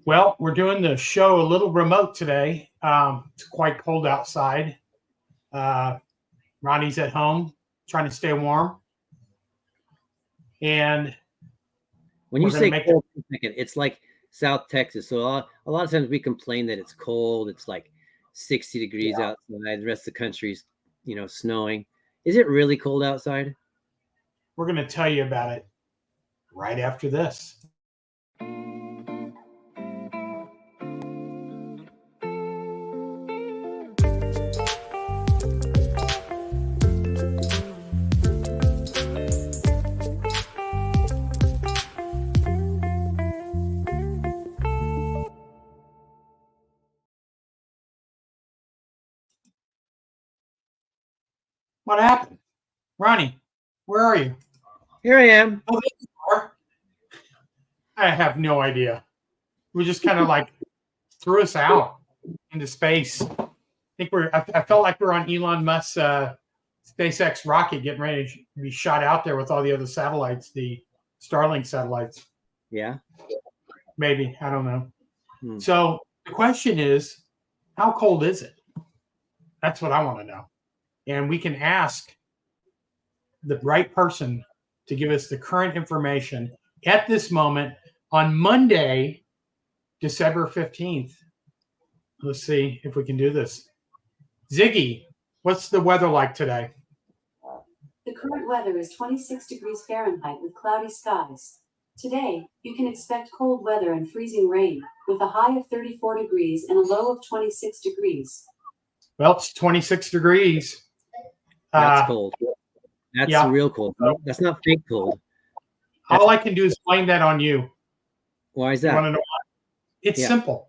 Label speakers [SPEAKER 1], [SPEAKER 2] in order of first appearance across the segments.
[SPEAKER 1] Well, we're doing the show a little remote today. It's quite cold outside. Ronnie's at home trying to stay warm. And
[SPEAKER 2] when you say cold, it's like South Texas. So a lot of times we complain that it's cold. It's like 60 degrees outside. The rest of the country's, snowing. Is it really cold outside?
[SPEAKER 1] We're going to tell you about it right after this. What happened? Ronnie, where are you?
[SPEAKER 2] Here I am.
[SPEAKER 1] Oh, there you are. I have no idea. We just kind of like threw us out into space. I felt like we're on Elon Musk's SpaceX rocket getting ready to be shot out there with all the other satellites, the Starlink satellites.
[SPEAKER 2] Yeah.
[SPEAKER 1] Maybe. I don't know. So the question is, how cold is it? That's what I want to know. And we can ask the right person to give us the current information at this moment on Monday, December 15th. Let's see if we can do this. Ziggy, what's the weather like today?
[SPEAKER 3] The current weather is 26 degrees Fahrenheit with cloudy skies. Today, you can expect cold weather and freezing rain with a high of 34 degrees and a low of 26 degrees.
[SPEAKER 1] Well, it's 26 degrees.
[SPEAKER 2] That's cold. That's real cold. That's not fake cold.
[SPEAKER 1] All I can do is blame that on you.
[SPEAKER 2] Why is that?
[SPEAKER 1] You want to know why? It's simple.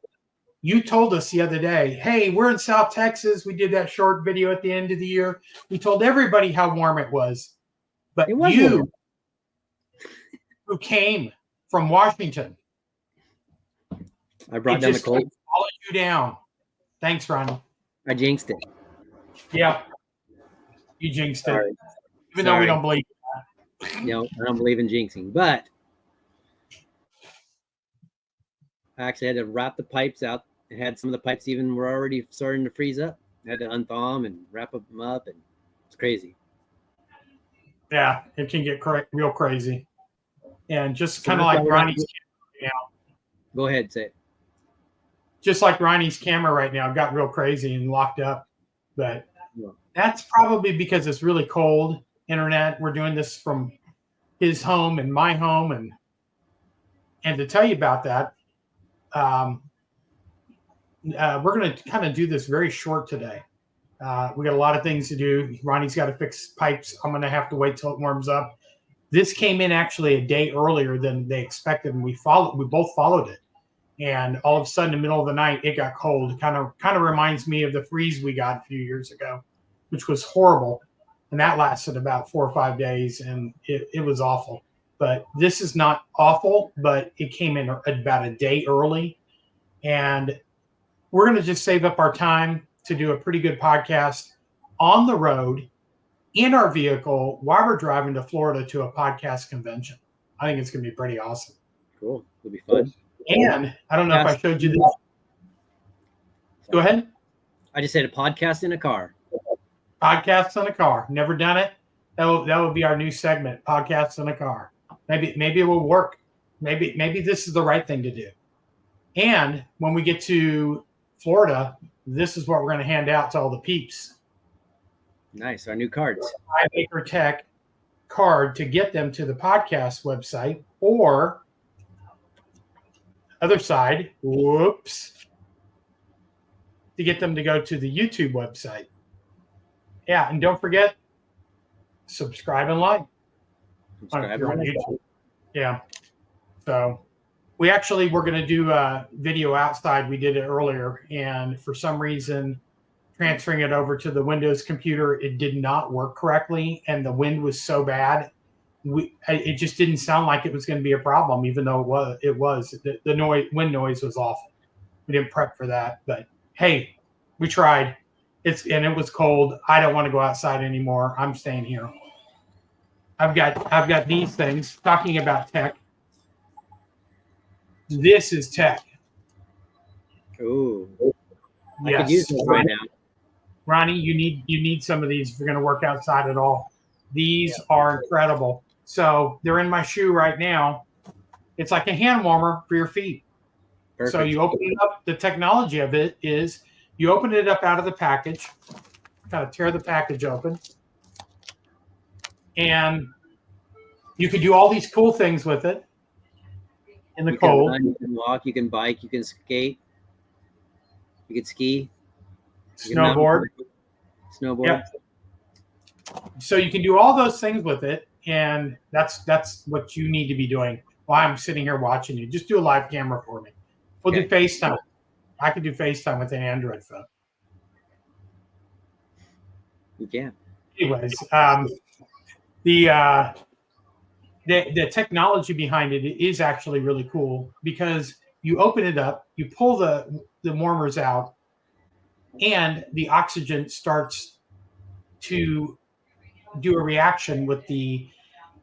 [SPEAKER 1] You told us the other day, hey, we're in South Texas. We did that short video at the end of the year. We told everybody how warm it was. But you, who came from Washington,
[SPEAKER 2] I brought down the cold.
[SPEAKER 1] Followed you down. Thanks, Ronnie.
[SPEAKER 2] I jinxed it.
[SPEAKER 1] Yeah. You jinxed it. Even though we don't believe that.
[SPEAKER 2] No, I don't believe in jinxing. But I actually had to wrap the pipes out. I had some of the pipes even were already starting to freeze up. I had to unthaw them and wrap them up, and it's crazy.
[SPEAKER 1] Yeah, it can get real crazy. And just kind of like Ronnie's camera right now.
[SPEAKER 2] Go ahead, say it.
[SPEAKER 1] Just like Ronnie's camera right now got real crazy and locked up. But that's probably because it's really cold. Internet. We're doing this from his home and my home. And to tell you about that, we're going to kind of do this very short today. We got a lot of things to do. Ronnie's got to fix pipes. I'm going to have to wait till it warms up. This came in actually a day earlier than they expected, and we both followed it. And all of a sudden, in the middle of the night, it got cold. It kind of reminds me of the freeze we got a few years ago, which was horrible. And that lasted about 4 or 5 days, and it was awful. But this is not awful, but it came in about a day early. And we're going to just save up our time to do a pretty good podcast on the road in our vehicle while we're driving to Florida to a podcast convention. I think it's going to be pretty awesome.
[SPEAKER 2] Cool. It'll be fun.
[SPEAKER 1] And I don't know if I showed you this. Go ahead.
[SPEAKER 2] I just said a podcast in a car.
[SPEAKER 1] Podcasts in a car. Never done it. That will be our new segment. Podcasts in a car. Maybe it will work. Maybe this is the right thing to do. And when we get to Florida, this is what we're going to hand out to all the peeps.
[SPEAKER 2] Nice. Our new cards.
[SPEAKER 1] 5 Acre Tech card to get them to the podcast website, or other side, to get them to go to the YouTube website. Yeah, and don't forget, subscribe and like.
[SPEAKER 2] Subscribe
[SPEAKER 1] on YouTube. Yeah. So we actually were going to do a video outside. We did it earlier, and for some reason, transferring it over to the Windows computer, it did not work correctly, and the wind was so bad. It just didn't sound like it was going to be a problem, even though it was. The wind noise was awful. We didn't prep for that, but hey, we tried. It was cold. I don't want to go outside anymore. I'm staying here. I've got these things talking about tech. This is tech.
[SPEAKER 2] Ooh, I
[SPEAKER 1] Yes.
[SPEAKER 2] could use this right now.
[SPEAKER 1] Ronnie, you need some of these if you're going to work outside at all. These are incredible. So they're in my shoe right now. It's like a hand warmer for your feet.
[SPEAKER 2] Perfect.
[SPEAKER 1] So you open it up. The technology of it is you open it up out of the package, kind of tear the package open, and you can do all these cool things with it in the
[SPEAKER 2] you
[SPEAKER 1] cold.
[SPEAKER 2] Can run, you can walk, you can bike, you can skate, you can ski,
[SPEAKER 1] Snowboard.
[SPEAKER 2] Snowboard.
[SPEAKER 1] Yep. So you can do all those things with it, and that's what you need to be doing while I'm sitting here watching you. Just do a live camera for me. We'll do FaceTime. I can do FaceTime with an Android phone.
[SPEAKER 2] You can.
[SPEAKER 1] Anyways, the technology behind it is actually really cool because you open it up, you pull the warmers out, and the oxygen starts to do a reaction with the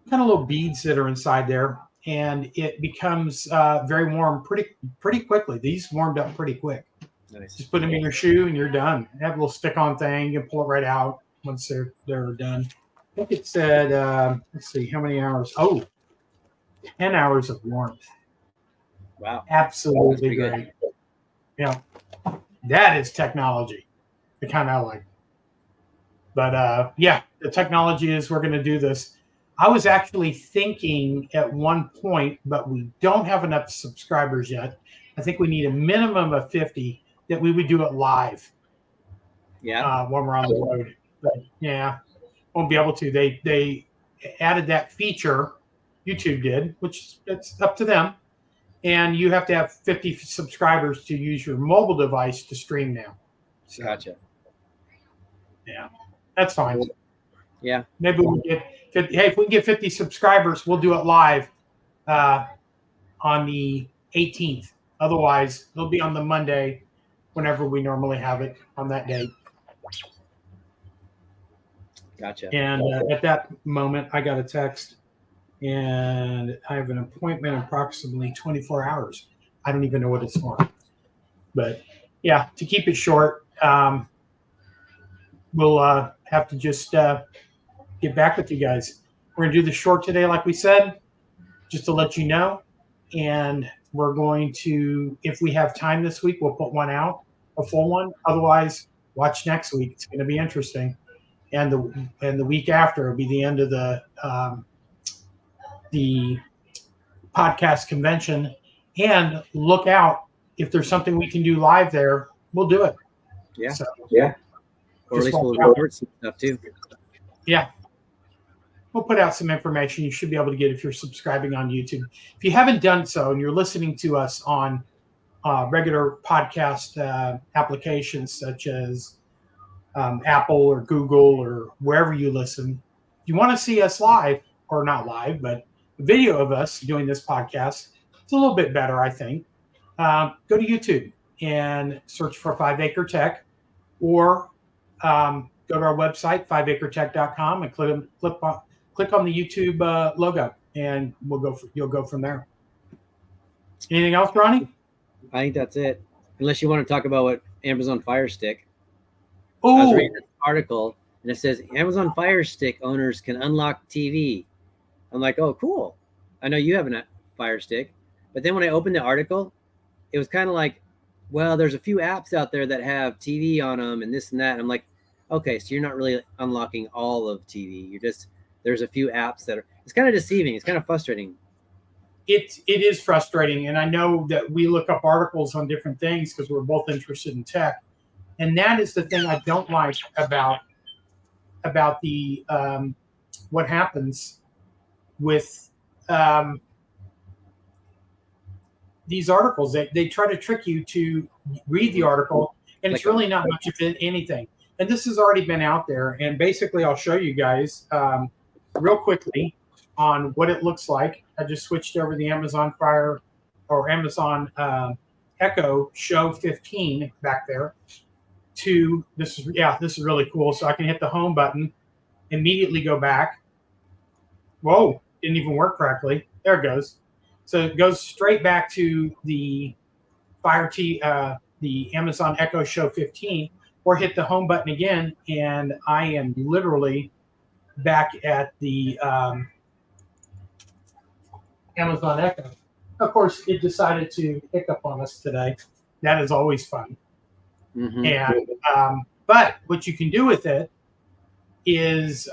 [SPEAKER 1] kind of little beads that are inside there, and it becomes very warm pretty quickly. These warmed up pretty quick.
[SPEAKER 2] Nice.
[SPEAKER 1] Just put them in your shoe and you're done. They have a little stick-on thing. You can pull it right out once they're done. I think it said, let's see, how many hours? Oh, 10 hours of warmth.
[SPEAKER 2] Wow.
[SPEAKER 1] Absolutely great. Yeah. That is technology. The kind I like. But yeah, the technology is we're going to do this. I was actually thinking at one point, but we don't have enough subscribers yet. I think we need a minimum of 50 that we would do it live.
[SPEAKER 2] Yeah.
[SPEAKER 1] When we're on the road. But yeah, won't be able to. They added that feature, YouTube did, which it's up to them. And you have to have 50 subscribers to use your mobile device to stream now. So,
[SPEAKER 2] gotcha.
[SPEAKER 1] Yeah, that's fine.
[SPEAKER 2] Yeah.
[SPEAKER 1] Maybe we'll get 50. Hey, if we can get 50 subscribers, we'll do it live on the 18th. Otherwise, it'll be on the Monday whenever we normally have it on that date.
[SPEAKER 2] Gotcha.
[SPEAKER 1] And at that moment, I got a text, and I have an appointment in approximately 24 hours. I don't even know what it's for. But, yeah, to keep it short, we'll have to just get back with you guys. We're going to do the short today, like we said, just to let you know. And we're going to, if we have time this week, we'll put one out, a full one. Otherwise, watch next week. It's going to be interesting. And the week after will be the end of the podcast convention. And look out, if there's something we can do live there, we'll do it.
[SPEAKER 2] Yeah.
[SPEAKER 1] So,
[SPEAKER 2] yeah. Or at least we'll record some stuff too.
[SPEAKER 1] Yeah. We'll put out some information you should be able to get if you're subscribing on YouTube. If you haven't done so and you're listening to us on regular podcast applications such as Apple or Google or wherever you listen, if you want to see us live, or not live, but a video of us doing this podcast, it's a little bit better, I think. Go to YouTube and search for 5 Acre Tech, or go to our website, 5acretech.com, and click on the YouTube logo, and you'll go from there. Anything else, Ronnie?
[SPEAKER 2] I think that's it. Unless you want to talk about what Amazon Fire Stick.
[SPEAKER 1] Ooh.
[SPEAKER 2] I was reading this article, and it says Amazon Fire Stick owners can unlock TV. I'm like, oh, cool. I know you have a Fire Stick. But then when I opened the article, it was kind of like, well, there's a few apps out there that have TV on them and this and that. And I'm like, okay, so you're not really unlocking all of TV. There's a few apps that are, it's kind of deceiving. It's kind of frustrating.
[SPEAKER 1] It is frustrating. And I know that we look up articles on different things because we're both interested in tech. And that is the thing I don't like about the what happens with these articles. They try to trick you to read the article, and it's really not much of anything. And this has already been out there. And basically, I'll show you guys real quickly on what it looks like. I just switched over the Amazon Fire or Amazon Echo Show 15 back there to this is really cool. So I can hit the home button, immediately go back. Whoa, didn't even work correctly. There it goes. So it goes straight back to the the Amazon Echo Show 15, or hit the home button again, and I am literally back at the Amazon Echo. Of course, it decided to hiccup on us today. That is always fun.
[SPEAKER 2] Mm-hmm.
[SPEAKER 1] And but what you can do with it is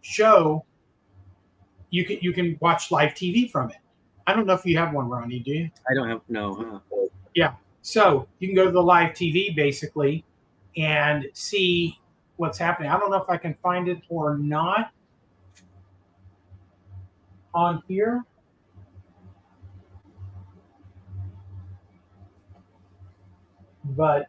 [SPEAKER 1] show you can watch live TV from it. I don't know if you have one, Ronnie. Do you?
[SPEAKER 2] I don't have no.
[SPEAKER 1] Yeah. So you can go to the live TV basically and see what's happening. I don't know if I can find it or not on here. But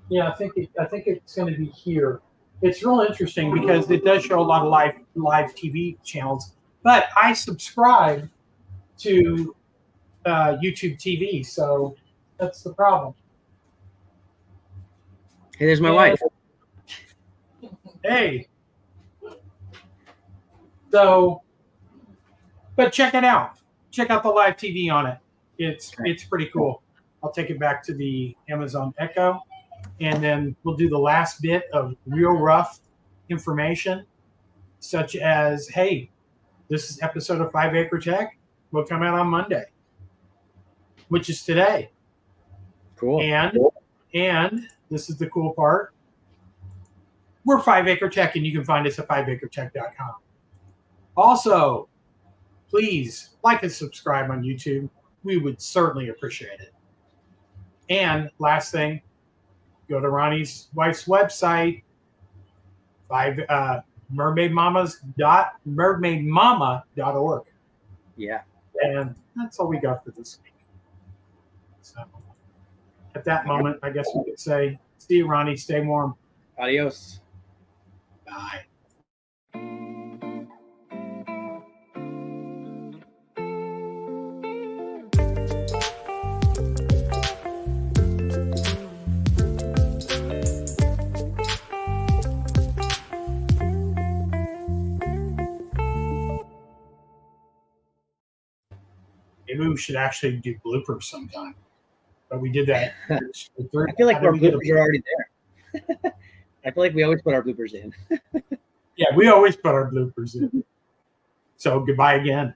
[SPEAKER 1] yeah, I think it's going to be here. It's real interesting because it does show a lot of live TV channels. But I subscribe to YouTube TV, so that's the problem.
[SPEAKER 2] Hey, there's my wife.
[SPEAKER 1] Hey. So, but check it out. Check out the live TV on it. It's pretty cool. I'll take it back to the Amazon Echo, and then we'll do the last bit of real rough information, such as, hey, this is episode of 5 Acre Tech. Will come out on Monday, which is today.
[SPEAKER 2] Cool.
[SPEAKER 1] And this is the cool part. We're 5 Acre Tech, and you can find us at 5acretech.com. Also, please like and subscribe on YouTube. We would certainly appreciate it. And last thing, go to Ronnie's wife's website, mermaidmama.org.
[SPEAKER 2] Yeah.
[SPEAKER 1] And that's all we got for this week. So at that moment, I guess we could say, see you, Ronnie. Stay warm.
[SPEAKER 2] Adios.
[SPEAKER 1] Bye. Maybe we should actually do bloopers sometime. But we did that.
[SPEAKER 2] I feel like our bloopers are already there. I feel like we always put our bloopers in.
[SPEAKER 1] Yeah, we always put our bloopers in. So goodbye again.